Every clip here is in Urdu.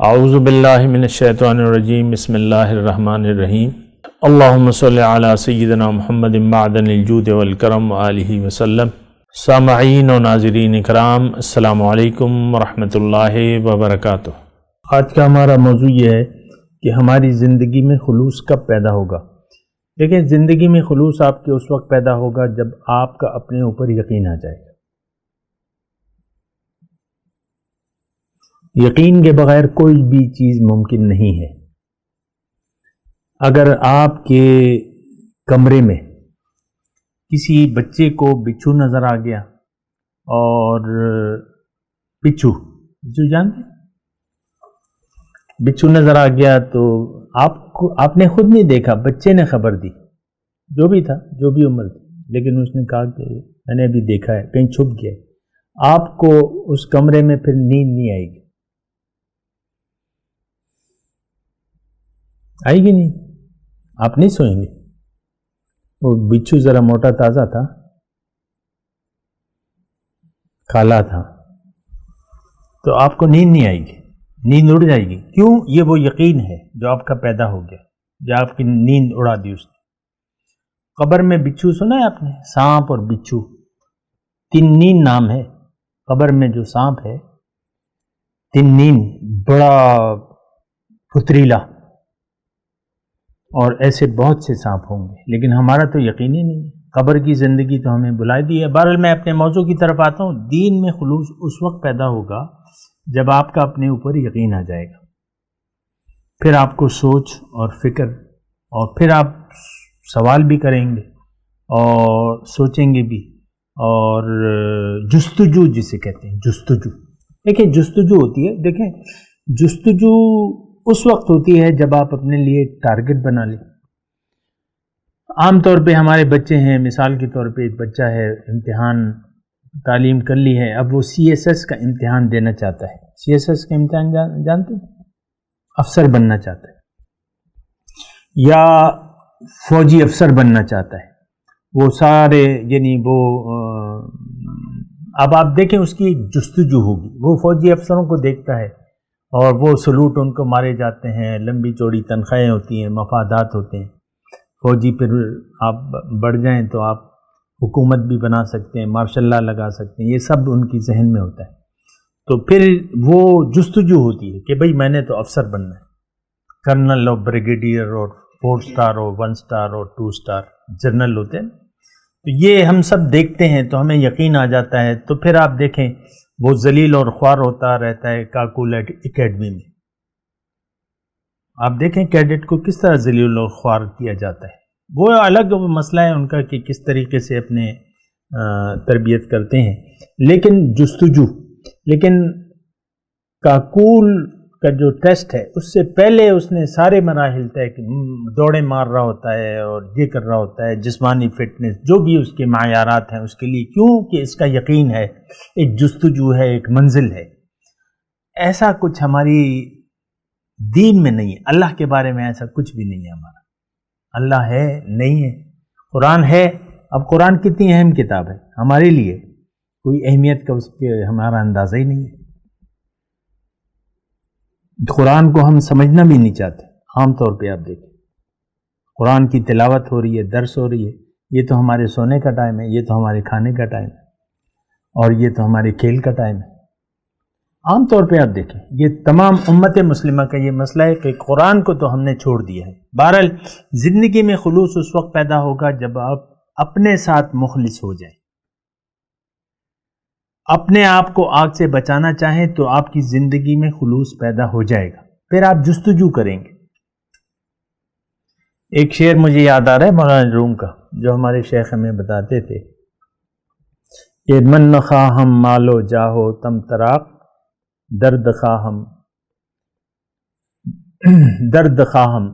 اعوذ باللہ من الشیطان الرجیم بسم اللہ الرحمن الرحیم اللہم صلی علی سیدنا محمد معدن الجود والکرم وآلہ وسلم۔ سامعین و ناظرین کرام، السلام علیکم ورحمۃ اللہ وبرکاتہ۔ آج کا ہمارا موضوع یہ ہے کہ ہماری زندگی میں خلوص کب پیدا ہوگا۔ دیکھیں، زندگی میں خلوص آپ کے اس وقت پیدا ہوگا جب آپ کا اپنے اوپر یقین آ جائے گا۔ یقین کے بغیر کوئی بھی چیز ممکن نہیں ہے۔ اگر آپ کے کمرے میں کسی بچے کو بچھو نظر آ گیا اور بچھو جانتے بچھو نظر آ گیا تو آپ نے خود نہیں دیکھا، بچے نے خبر دی، جو بھی تھا، جو بھی عمر تھی، لیکن اس نے کہا کہ میں نے ابھی دیکھا ہے، کہیں چھپ گیا ہے۔ آپ کو اس کمرے میں پھر نیند نہیں آئے گی، آئے گی نہیں، آپ نہیں سوئیں گے۔ وہ بچھو ذرا موٹا تازہ تھا، کالا تھا، تو آپ کو نیند نہیں آئے گی، نیند اڑ جائے گی۔ کیوں؟ یہ وہ یقین ہے جو آپ کا پیدا ہو گیا، جو آپ کی نیند اڑا دی اس نے۔ قبر میں بچھو سنا ہے آپ نے؟ سانپ اور بچھو، تنین نام ہے قبر میں جو سانپ ہے، تنین، بڑا پتریلا، اور ایسے بہت سے سانپ ہوں گے، لیکن ہمارا تو یقین ہی نہیں ہے۔ قبر کی زندگی تو ہمیں بلا دی ہے۔ بہرحال میں اپنے موضوع کی طرف آتا ہوں۔ دین میں خلوص اس وقت پیدا ہوگا جب آپ کا اپنے اوپر یقین آ جائے گا، پھر آپ کو سوچ اور فکر، اور پھر آپ سوال بھی کریں گے اور سوچیں گے بھی، اور جستجو جسے کہتے ہیں، جستجو۔ دیکھیں، جستجو ہوتی ہے، دیکھیں جستجو اس وقت ہوتی ہے جب آپ اپنے لیے ایک ٹارگٹ بنا لیں۔ عام طور پہ ہمارے بچے ہیں، مثال کے طور پہ ایک بچہ ہے، امتحان تعلیم کر لی ہے، اب وہ سی ایس ایس کا امتحان دینا چاہتا ہے۔ سی ایس ایس کا امتحان جانتے ہیں؟ افسر بننا چاہتا ہے یا فوجی افسر بننا چاہتا ہے۔ وہ سارے یعنی وہ اب آپ دیکھیں اس کی ایک جستجو ہوگی، وہ فوجی افسروں کو دیکھتا ہے اور وہ سلوٹ ان کو مارے جاتے ہیں، لمبی چوڑی تنخواہیں ہوتی ہیں، مفادات ہوتے ہیں۔ فوجی پھر آپ بڑھ جائیں تو آپ حکومت بھی بنا سکتے ہیں، مارشل لا لگا سکتے ہیں، یہ سب ان کی ذہن میں ہوتا ہے۔ تو پھر وہ جستجو ہوتی ہے کہ بھئی میں نے تو افسر بننا ہے، کرنل اور بریگیڈیئر اور 4 سٹار اور 1 سٹار اور 2 سٹار جنرل ہوتے ہیں۔ تو یہ ہم سب دیکھتے ہیں تو ہمیں یقین آ جاتا ہے۔ تو پھر آپ دیکھیں وہ ذلیل اور خوار ہوتا رہتا ہے کاکول اکیڈمی میں۔ آپ دیکھیں کیڈٹ کو کس طرح ذلیل اور خوار کیا جاتا ہے۔ وہ الگ مسئلہ ہے ان کا کہ کس طریقے سے اپنے تربیت کرتے ہیں، لیکن جستجو، لیکن کاکول کا جو ٹیسٹ ہے اس سے پہلے اس نے سارے مراحل طے کہ دوڑیں مار رہا ہوتا ہے اور یہ کر رہا ہوتا ہے، جسمانی فٹنس جو بھی اس کے معیارات ہیں اس کے لیے، کیوں کہ اس کا یقین ہے، ایک جستجو ہے، ایک منزل ہے۔ ایسا کچھ ہماری دین میں نہیں ہے، اللہ کے بارے میں ایسا کچھ بھی نہیں ہے ہمارا۔ اللہ ہے نہیں ہے، قرآن ہے۔ اب قرآن کتنی اہم کتاب ہے ہمارے لیے، کوئی اہمیت کا اس کے ہمارا اندازہ ہی نہیں ہے۔ قرآن کو ہم سمجھنا بھی نہیں چاہتے۔ عام طور پہ آپ دیکھیں قرآن کی تلاوت ہو رہی ہے، درس ہو رہی ہے، یہ تو ہمارے سونے کا ٹائم ہے، یہ تو ہمارے کھانے کا ٹائم ہے، اور یہ تو ہمارے کھیل کا ٹائم ہے۔ عام طور پہ آپ دیکھیں یہ تمام امت مسلمہ کا یہ مسئلہ ہے کہ قرآن کو تو ہم نے چھوڑ دیا ہے۔ بہرحال زندگی میں خلوص اس وقت پیدا ہوگا جب آپ اپنے ساتھ مخلص ہو جائیں، اپنے آپ کو آگ سے بچانا چاہیں تو آپ کی زندگی میں خلوص پیدا ہو جائے گا، پھر آپ جستجو کریں گے۔ ایک شعر مجھے یاد آ رہا ہے مولانا روم کا، جو ہمارے شیخ ہمیں بتاتے تھے کہ من نخواہم مالو جاہو تم تراق، درد خواہم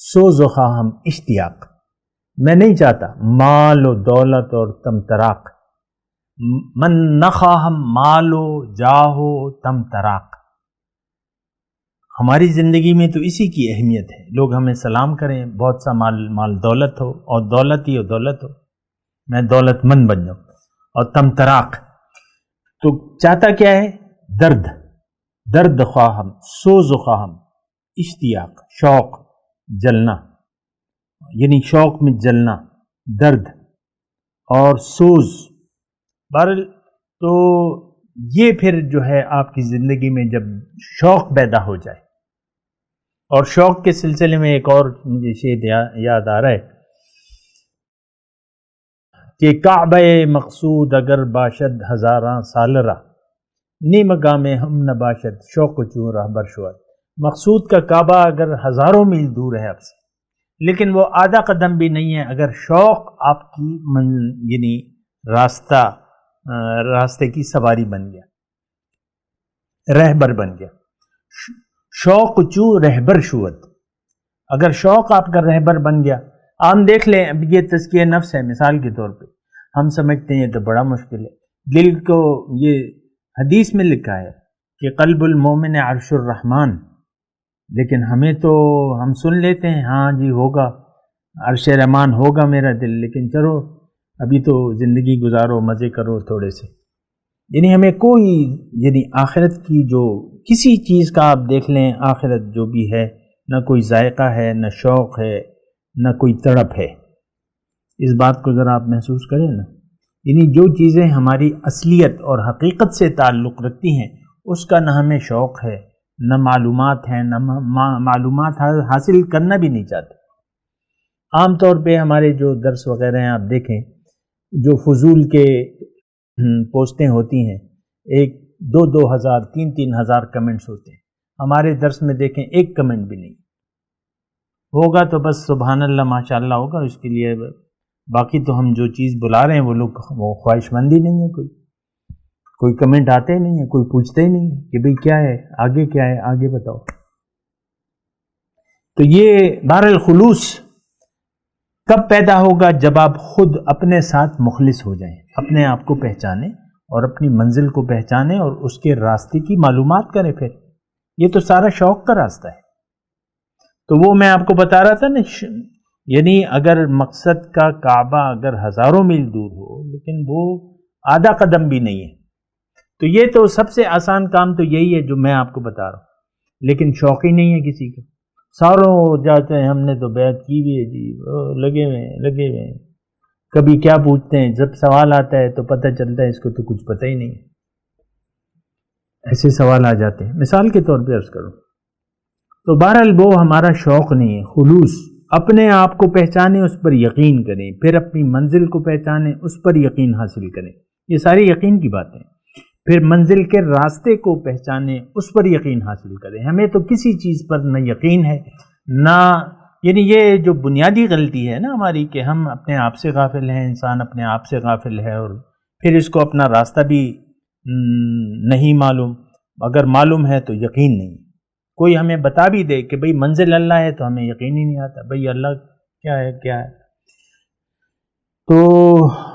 سوز و خواہم اشتیاق۔ میں نہیں چاہتا مال و دولت اور تم تراق، من نخواہم مال و جاہو تم تراق۔ ہماری زندگی میں تو اسی کی اہمیت ہے، لوگ ہمیں سلام کریں، بہت سا مال دولت ہو، اور دولت ہی ہو، دولت ہو، میں دولت مند بن جاؤں، اور تم تراق تو چاہتا کیا ہے؟ درد، درد خواہم، سوز خواہم، اشتیاق شوق، جلنا یعنی شوق میں جلنا، درد اور سوز۔ بہرحال تو یہ پھر جو ہے آپ کی زندگی میں جب شوق پیدا ہو جائے، اور شوق کے سلسلے میں ایک اور مجھے شعر یاد آ رہا ہے کہ کعبہ مقصود اگر باشد ہزاراں سال را، نیم گام ہم نہ باشد شوق چوں رہبر شود۔ مقصود کا کعبہ اگر ہزاروں میل دور ہے آپ سے، لیکن وہ آدھا قدم بھی نہیں ہے اگر شوق آپ کی یعنی راستے کی سواری بن گیا، رہبر بن گیا۔ شوق چوں رہبر شود، اگر شوق آپ کا رہبر بن گیا۔ ہم دیکھ لیں، اب یہ تزکیہ نفس ہے مثال کے طور پہ، ہم سمجھتے ہیں یہ تو بڑا مشکل ہے دل کو، یہ حدیث میں لکھا ہے کہ قلب المومن عرش الرحمن، لیکن ہمیں تو ہم سن لیتے ہیں ہاں جی ہوگا عرش رحمان ہوگا میرا دل، لیکن چلو ابھی تو زندگی گزارو، مزے کرو تھوڑے سے۔ یعنی ہمیں کوئی یعنی آخرت کی جو کسی چیز کا آپ دیکھ لیں، آخرت جو بھی ہے نہ کوئی ذائقہ ہے، نہ شوق ہے، نہ کوئی تڑپ ہے۔ اس بات کو ذرا آپ محسوس کریں نا، یعنی جو چیزیں ہماری اصلیت اور حقیقت سے تعلق رکھتی ہیں اس کا نہ ہمیں شوق ہے، نہ معلومات ہیں، نہ معلومات حاصل کرنا بھی نہیں چاہتے۔ عام طور پہ ہمارے جو درس وغیرہ ہیں آپ دیکھیں، جو فضول کے پوسٹیں ہوتی ہیں، ایک دو ہزار تین ہزار کمنٹس ہوتے ہیں، ہمارے درس میں دیکھیں ایک کمنٹ بھی نہیں ہوگا، تو بس سبحان اللہ ماشاء اللہ ہوگا اس کے لیے، باقی تو ہم جو چیز بلا رہے ہیں وہ لوگ وہ خواہش مندی نہیں ہے، کوئی کمنٹ آتے ہی نہیں ہے، کوئی پوچھتے ہی نہیں ہے کہ بھئی کیا ہے آگے، کیا ہے آگے بتاؤ۔ تو یہ بہرحال خلوص کب پیدا ہوگا؟ جب آپ خود اپنے ساتھ مخلص ہو جائیں، اپنے آپ کو پہچانیں اور اپنی منزل کو پہچانیں اور اس کے راستے کی معلومات کریں۔ پھر یہ تو سارا شوق کا راستہ ہے۔ تو وہ میں آپ کو بتا رہا تھا نا، یعنی اگر مقصد کا کعبہ اگر ہزاروں میل دور ہو لیکن وہ آدھا قدم بھی نہیں ہے، تو یہ تو سب سے آسان کام تو یہی ہے جو میں آپ کو بتا رہا ہوں، لیکن شوق ہی نہیں ہے کسی کا۔ ساروں جاتے ہیں ہم نے تو بیعت کی بھی ہے جی، لگے ہوئے ہیں، کبھی کیا پوچھتے ہیں، جب سوال آتا ہے تو پتہ چلتا ہے اس کو تو کچھ پتہ ہی نہیں ہے۔ ایسے سوال آ جاتے ہیں، مثال کے طور پہ عرض کروں تو بہرحال وہ ہمارا شوق نہیں ہے۔ خلوص، اپنے آپ کو پہچانیں، اس پر یقین کریں، پھر اپنی منزل کو پہچانیں، اس پر یقین حاصل کریں، یہ ساری یقین کی باتیں۔ پھر منزل کے راستے کو پہچانیں، اس پر یقین حاصل کریں۔ ہمیں تو کسی چیز پر نہ یقین ہے نہ، یعنی یہ جو بنیادی غلطی ہے نا ہماری کہ ہم اپنے آپ سے غافل ہیں، انسان اپنے آپ سے غافل ہے، اور پھر اس کو اپنا راستہ بھی نہیں معلوم، اگر معلوم ہے تو یقین نہیں۔ کوئی ہمیں بتا بھی دے کہ بھئی منزل اللہ ہے تو ہمیں یقین ہی نہیں آتا، بھئی اللہ کیا ہے۔ تو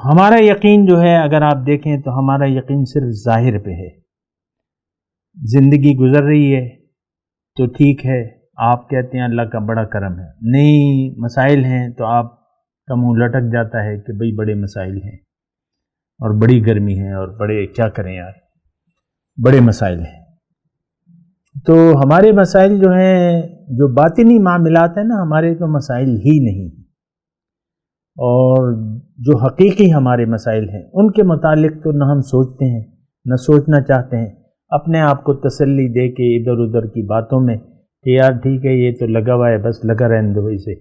ہمارا یقین جو ہے اگر آپ دیکھیں تو ہمارا یقین صرف ظاہر پہ ہے۔ زندگی گزر رہی ہے تو ٹھیک ہے، آپ کہتے ہیں اللہ کا بڑا کرم ہے، نئی مسائل ہیں تو آپ کا منہ لٹک جاتا ہے کہ بھئی بڑے مسائل ہیں اور بڑی گرمی ہے اور بڑے کیا کریں یار، بڑے مسائل ہیں۔ تو ہمارے مسائل جو ہیں، جو باطنی معاملات ہیں نا، ہمارے تو مسائل ہی نہیں، اور جو حقیقی ہمارے مسائل ہیں ان کے متعلق تو نہ ہم سوچتے ہیں نہ سوچنا چاہتے ہیں۔ اپنے آپ کو تسلی دے کے ادھر ادھر کی باتوں میں کہ یار ٹھیک ہے یہ تو لگا ہوا ہے، بس لگا رہنے دو اسے،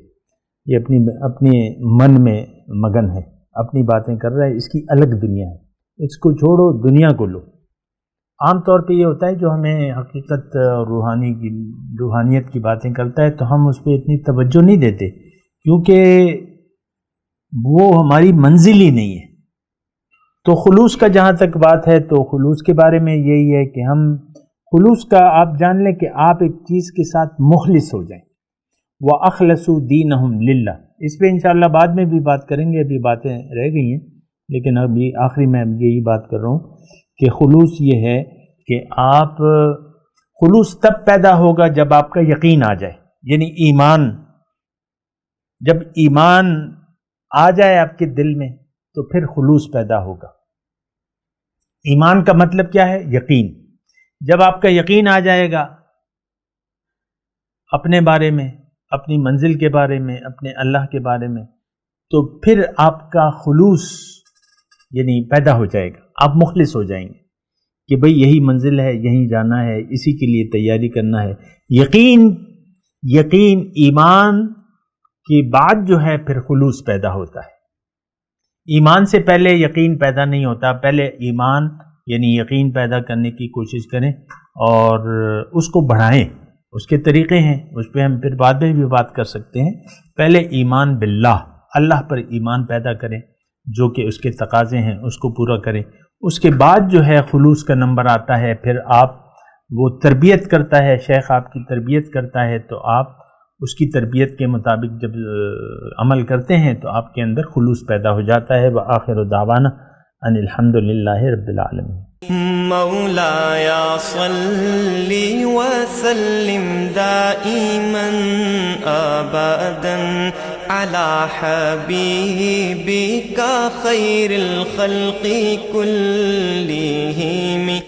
یہ اپنی من میں مگن ہے، اپنی باتیں کر رہا ہے، اس کی الگ دنیا ہے، اس کو چھوڑو، دنیا کو لو۔ عام طور پہ یہ ہوتا ہے جو ہمیں حقیقت اور روحانیت کی باتیں کرتا ہے تو ہم اس پہ اتنی توجہ نہیں دیتے، کیونکہ وہ ہماری منزل ہی نہیں ہے۔ تو خلوص کا جہاں تک بات ہے تو خلوص کے بارے میں یہی ہے کہ ہم خلوص کا آپ جان لیں کہ آپ ایک چیز کے ساتھ مخلص ہو جائیں۔ وَأَخْلَصُوا دِينَهُمْ لِلَّهِ، اس پہ انشاءاللہ بعد میں بھی بات کریں گے، ابھی باتیں رہ گئی ہیں، لیکن ابھی آخری میں یہی بات کر رہا ہوں کہ خلوص یہ ہے کہ آپ، خلوص تب پیدا ہوگا جب آپ کا یقین آ جائے، یعنی ایمان، جب ایمان آ جائے آپ کے دل میں تو پھر خلوص پیدا ہوگا۔ ایمان کا مطلب کیا ہے؟ یقین۔ جب آپ کا یقین آ جائے گا اپنے بارے میں، اپنی منزل کے بارے میں، اپنے اللہ کے بارے میں، تو پھر آپ کا خلوص یعنی پیدا ہو جائے گا، آپ مخلص ہو جائیں گے کہ بھئی یہی منزل ہے، یہیں جانا ہے، اسی کے لیے تیاری کرنا ہے۔ یقین ایمان کی بعد جو ہے پھر خلوص پیدا ہوتا ہے۔ ایمان سے پہلے یقین پیدا نہیں ہوتا، پہلے ایمان یعنی یقین پیدا کرنے کی کوشش کریں اور اس کو بڑھائیں۔ اس کے طریقے ہیں، اس پہ ہم پھر بعد میں بھی بات کر سکتے ہیں۔ پہلے ایمان باللہ، اللہ پر ایمان پیدا کریں، جو کہ اس کے تقاضے ہیں اس کو پورا کریں۔ اس کے بعد جو ہے خلوص کا نمبر آتا ہے، پھر آپ وہ تربیت کرتا ہے، شیخ آپ کی تربیت کرتا ہے، تو آپ اس کی تربیت کے مطابق جب عمل کرتے ہیں تو آپ کے اندر خلوص پیدا ہو جاتا ہے۔ وآخر دعوانا ان الحمد للہ رب العالمین۔ مولاي صل وسلم دائما ابدا على حبيبك خير الخلق كلهم